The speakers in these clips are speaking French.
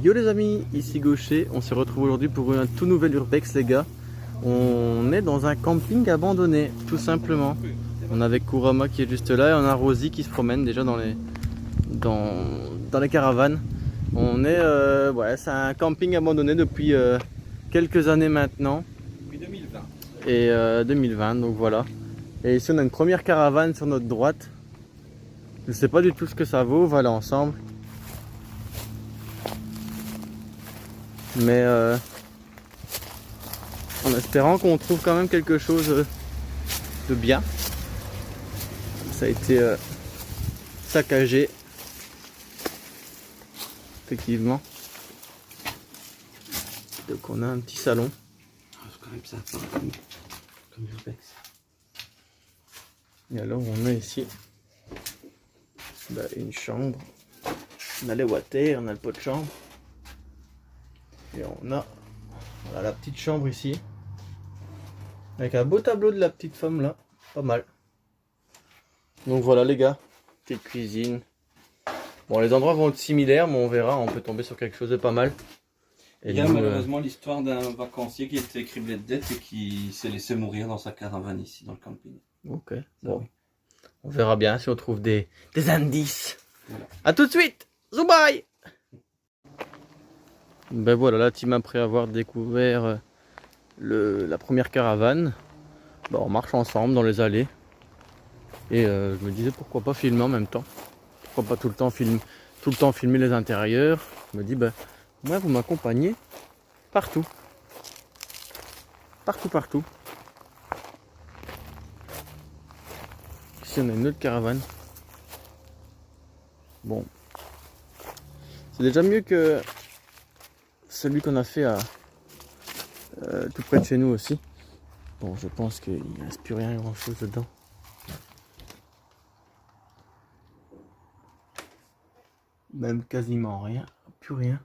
Yo les amis, ici Gaucher, on se retrouve aujourd'hui pour un tout nouvel Urbex les gars. On est dans un camping abandonné, tout simplement. On a avec Kurama qui est juste là et on a Rosie qui se promène déjà dans les caravanes. On est, ouais, c'est un camping abandonné depuis quelques années maintenant. Depuis 2020. Et 2020, donc voilà. Et ici on a une première caravane sur notre droite. Je ne sais pas du tout ce que ça vaut, on va aller ensemble. Mais en espérant qu'on trouve quand même quelque chose de bien. Ça a été saccagé. Effectivement. Donc on a un petit salon. C'est quand même sympa comme Urbex. Et alors on a ici une chambre. On a les water, on a le pot de chambre. Et on a voilà, la petite chambre ici. Avec un beau tableau de la petite femme là. Pas mal. Donc voilà les gars. Petite cuisine. Bon, les endroits vont être similaires, mais on verra. On peut tomber sur quelque chose de pas mal. Et Il y a nous, malheureusement l'histoire d'un vacancier qui était criblé de dettes et qui s'est laissé mourir dans sa caravane ici dans le camping. Ok. Ça, Bon. oui. On verra bien si on trouve des indices. Voilà. A tout de suite. Zoubaï. Ben voilà, la team après avoir découvert la première caravane, ben on marche ensemble dans les allées. Et je me disais pourquoi pas filmer en même temps. Pourquoi pas tout le temps filmer les intérieurs. Je me dis ben moi vous m'accompagnez partout. Partout. Ici on a une autre caravane. Bon. C'est déjà mieux que celui qu'on a fait à tout près de chez nous aussi. Bon, je pense qu'il ne reste plus rien grand chose dedans. Même quasiment rien, plus rien.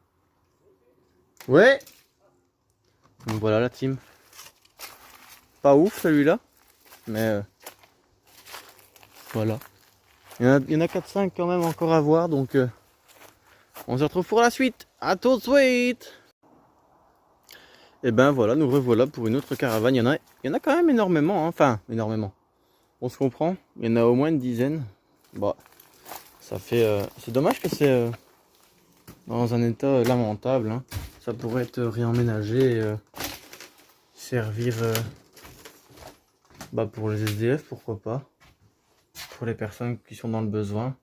Ouais. Donc voilà la team. Pas ouf celui-là, mais voilà. Il y en a 4-5 quand même encore à voir, donc on se retrouve pour la suite. À tout de suite. Et ben voilà, nous revoilà pour une autre caravane. Il y en a quand même énormément, hein. Enfin énormément. On se comprend. Il y en a au moins une dizaine. Bah, ça fait. C'est dommage que c'est dans un état lamentable. Hein. Ça pourrait être réemménagé, et, servir pour les SDF, pourquoi pas. Pour les personnes qui sont dans le besoin.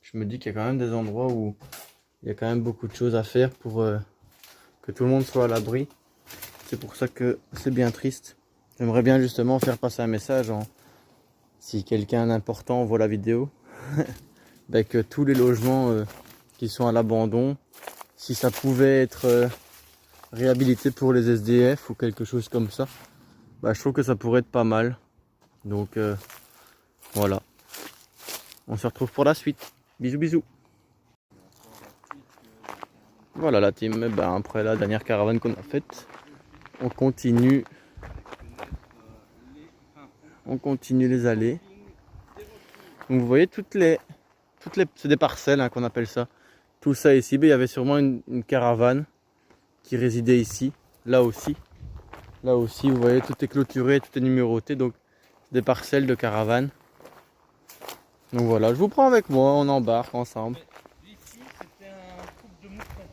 Je me dis qu'il y a quand même des endroits où il y a quand même beaucoup de choses à faire pour que tout le monde soit à l'abri. C'est pour ça que c'est bien triste. J'aimerais bien justement faire passer un message si quelqu'un d'important voit la vidéo. Que tous les logements qui sont à l'abandon, si ça pouvait être réhabilité pour les SDF ou quelque chose comme ça, je trouve que ça pourrait être pas mal. Donc voilà. On se retrouve pour la suite. Bisous bisous. Voilà la team. Et après la dernière caravane qu'on a faite, on continue les allées. Donc vous voyez c'est des parcelles hein, qu'on appelle ça. Tout ça ici, il y avait sûrement une caravane qui résidait ici, là aussi. Là aussi, vous voyez, tout est clôturé, tout est numéroté, donc des parcelles de caravane. Donc voilà, je vous prends avec moi, on embarque ensemble. Ici, c'était un couple de moutons.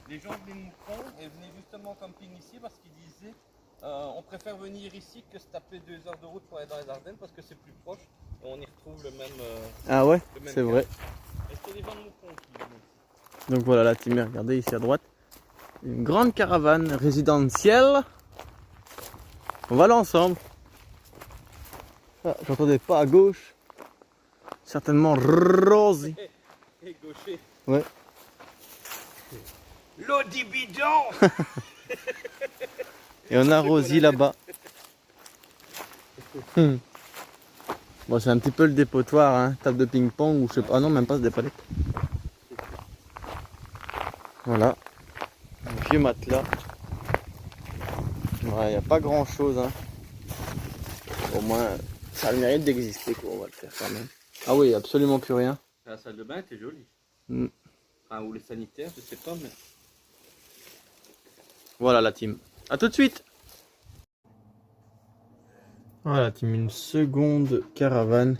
Les gens venaient de moutons et venaient justement au camping ici parce qu'ils disaient on préfère venir ici que se taper 2 heures de route pour aller dans les Ardennes parce que c'est plus proche et on y retrouve le même. Ah ouais, c'est vrai. Et c'était les gens de moutons qui venaient. Donc voilà la team, regardez ici à droite. Une grande caravane résidentielle. On va là ensemble. Ah, j'entendais pas à gauche. Certainement Rosie. Et Gaucher. Ouais. L'audi bidon. Et on a Rosie là-bas. Bon, c'est un petit peu le dépotoir, hein. Table de ping-pong ou je sais pas. Ah non, même pas, c'est des palettes. Voilà. Un vieux matelas. Ouais, y a pas grand chose, hein. Au moins, ça a le mérite d'exister, quoi. On va le faire quand même. Ah oui, absolument plus rien. La salle de bain était jolie. Mm. Enfin, ou les sanitaires, je sais pas, mais Voilà la team. À tout de suite. Voilà team, une seconde caravane.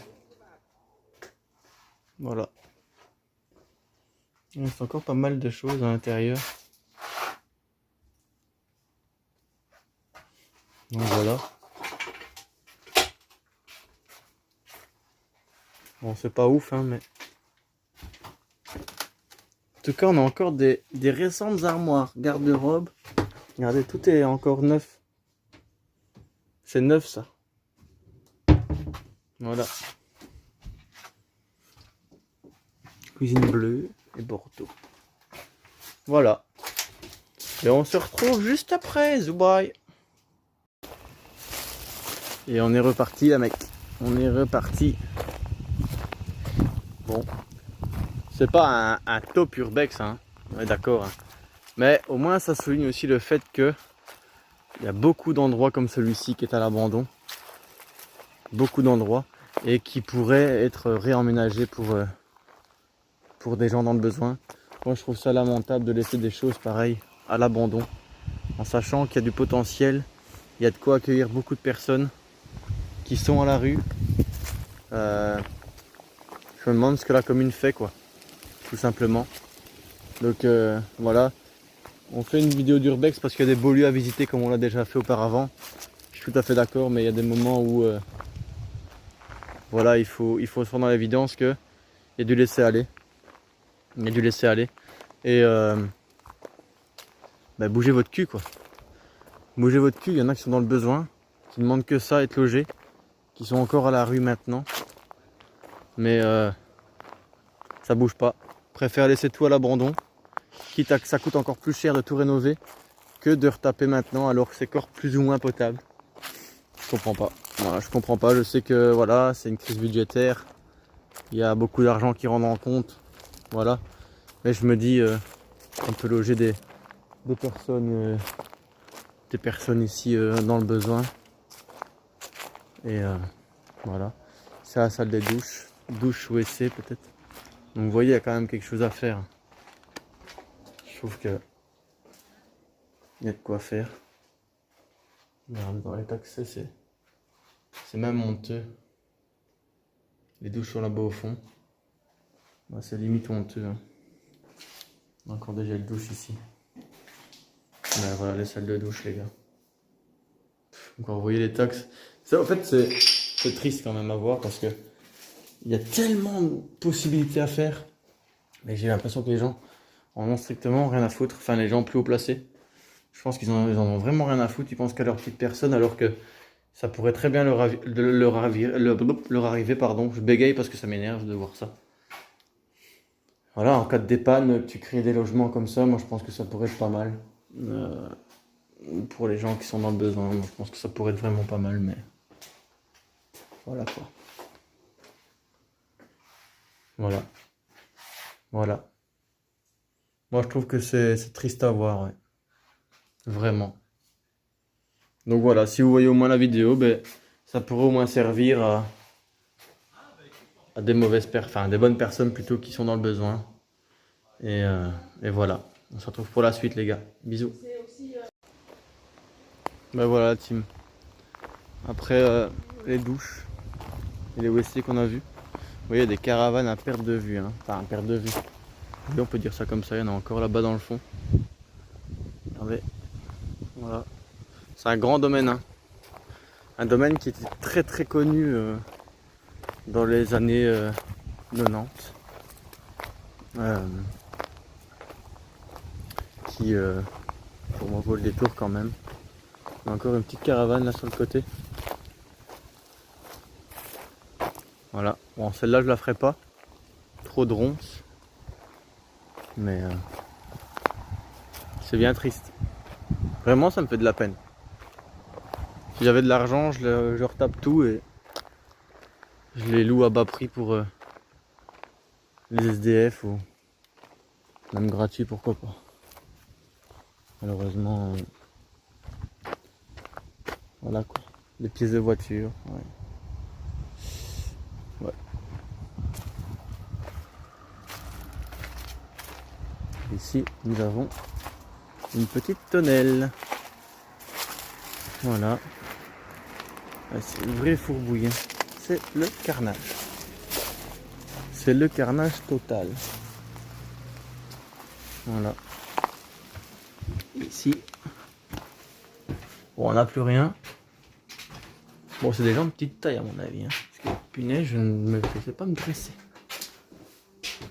Voilà. Il reste encore pas mal de choses à l'intérieur. Donc voilà. Bon, c'est pas ouf, hein, mais... En tout cas, on a encore des récentes armoires, garde-robe. Regardez, tout est encore neuf. C'est neuf, ça. Voilà. Cuisine bleue et Bordeaux. Voilà. Et on se retrouve juste après. Zoubaï. Et on est reparti, là, mec. On est reparti. Bon. C'est pas un top urbex, hein. On est d'accord. Hein. Mais au moins, ça souligne aussi le fait que il y a beaucoup d'endroits comme celui-ci qui est à l'abandon. Beaucoup d'endroits. Et qui pourraient être réemménagés pour des gens dans le besoin. Moi, je trouve ça lamentable de laisser des choses pareilles à l'abandon. En sachant qu'il y a du potentiel. Il y a de quoi accueillir beaucoup de personnes qui sont à la rue. Je me demande ce que la commune fait, quoi. Tout simplement. Donc voilà. On fait une vidéo d'urbex parce qu'il y a des beaux lieux à visiter comme on l'a déjà fait auparavant. Je suis tout à fait d'accord, mais il y a des moments où voilà, il faut se rendre à l'évidence qu'il y a du laisser aller. Il y a du laisser aller. Et bah, bougez votre cul, quoi. Bougez votre cul, il y en a qui sont dans le besoin, qui demandent que ça, être logés, qui sont encore à la rue maintenant. Mais ça bouge pas. Préfère laisser tout à l'abandon, quitte à que ça coûte encore plus cher de tout rénover que de retaper maintenant alors que c'est encore plus ou moins potable. Je comprends pas. Voilà, je comprends pas. Je sais que voilà, c'est une crise budgétaire. Il y a beaucoup d'argent qui rentre en compte. Voilà. Mais je me dis, on peut loger des personnes ici dans le besoin. Et voilà. C'est la salle des douches. Douche ou WC peut-être. Donc vous voyez, il y a quand même quelque chose à faire. Je trouve que il y a de quoi faire. Dans les accès, c'est même honteux. Les douches sont là-bas au fond. Ouais, c'est limite honteux. Hein. Encore des gels douche ici. Ben, voilà les salles de douche, les gars. Encore vous voyez les taxes. Ça, en fait, c'est triste quand même à voir parce que il y a tellement de possibilités à faire. Mais j'ai l'impression que les gens en ont strictement rien à foutre. Enfin, les gens plus haut placés. Je pense qu'ils en ont vraiment rien à foutre. Ils pensent qu'à leur petite personne alors que ça pourrait très bien leur arriver. Pardon. Je bégaye parce que ça m'énerve de voir ça. Voilà, en cas de dépanne, tu crées des logements comme ça, moi je pense que ça pourrait être pas mal. Pour les gens qui sont dans le besoin, moi je pense que ça pourrait être vraiment pas mal, mais voilà quoi. Voilà. Voilà. Moi je trouve que c'est triste à voir, ouais. Vraiment. Donc voilà, si vous voyez au moins la vidéo, ben, ça pourrait au moins servir à des des bonnes personnes plutôt qui sont dans le besoin. Et voilà. On se retrouve pour la suite les gars. Bisous. Ben voilà la team. Après les douches et les WC qu'on a vus. Vous voyez, il y a des caravanes à perte de vue. Hein. Enfin, à perte de vue. Oui, on peut dire ça comme ça. Il y en a encore là-bas dans le fond. Regardez. Voilà. C'est un grand domaine. Hein. Un domaine qui était très très connu dans les années 90. Qui, pour moi, vaut le détour quand même. Il y a encore une petite caravane là sur le côté. Voilà. Bon, celle-là, je la ferai pas. Trop de ronces. Mais c'est bien triste. Vraiment, ça me fait de la peine. Si j'avais de l'argent, je retape tout et je les loue à bas prix pour les SDF ou même gratuit, pourquoi pas. Malheureusement, voilà quoi. Les pièces de voiture, ouais. Ouais. Ici, nous avons une petite tonnelle. Voilà. C'est une vraie fourbouille. C'est le carnage. C'est le carnage total. Voilà. Ici. Bon, on n'a plus rien. Bon, c'est des gens de petite taille à mon avis. Hein. Parce que punaise, je ne me faisais pas me dresser.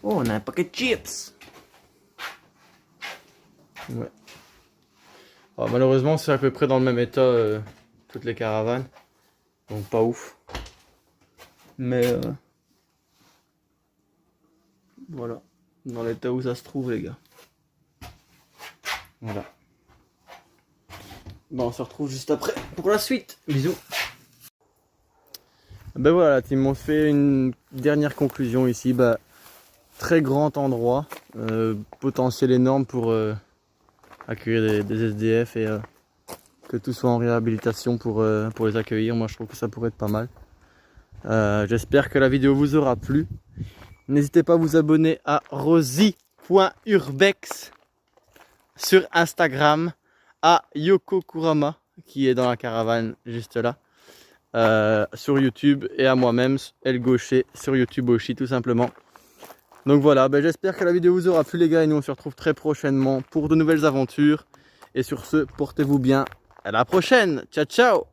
Oh, on a un paquet de chips. Ouais. Alors, malheureusement, c'est à peu près dans le même état toutes les caravanes. Donc pas ouf. Mais voilà. Dans l'état où ça se trouve, les gars. Voilà. Bon, on se retrouve juste après pour la suite. Bisous. Ben voilà, la team, on fait une dernière conclusion ici. Bah, très grand endroit, potentiel énorme pour accueillir des SDF et que tout soit en réhabilitation pour les accueillir. Moi, je trouve que ça pourrait être pas mal. J'espère que la vidéo vous aura plu. N'hésitez pas à vous abonner à rosie.urbex sur Instagram, à Yoko Kurama qui est dans la caravane juste là, sur YouTube, et à moi-même, El Gaucher, sur YouTube aussi tout simplement. Donc voilà, ben j'espère que la vidéo vous aura plu les gars, et nous on se retrouve très prochainement pour de nouvelles aventures. Et sur ce, portez-vous bien, à la prochaine, ciao ciao.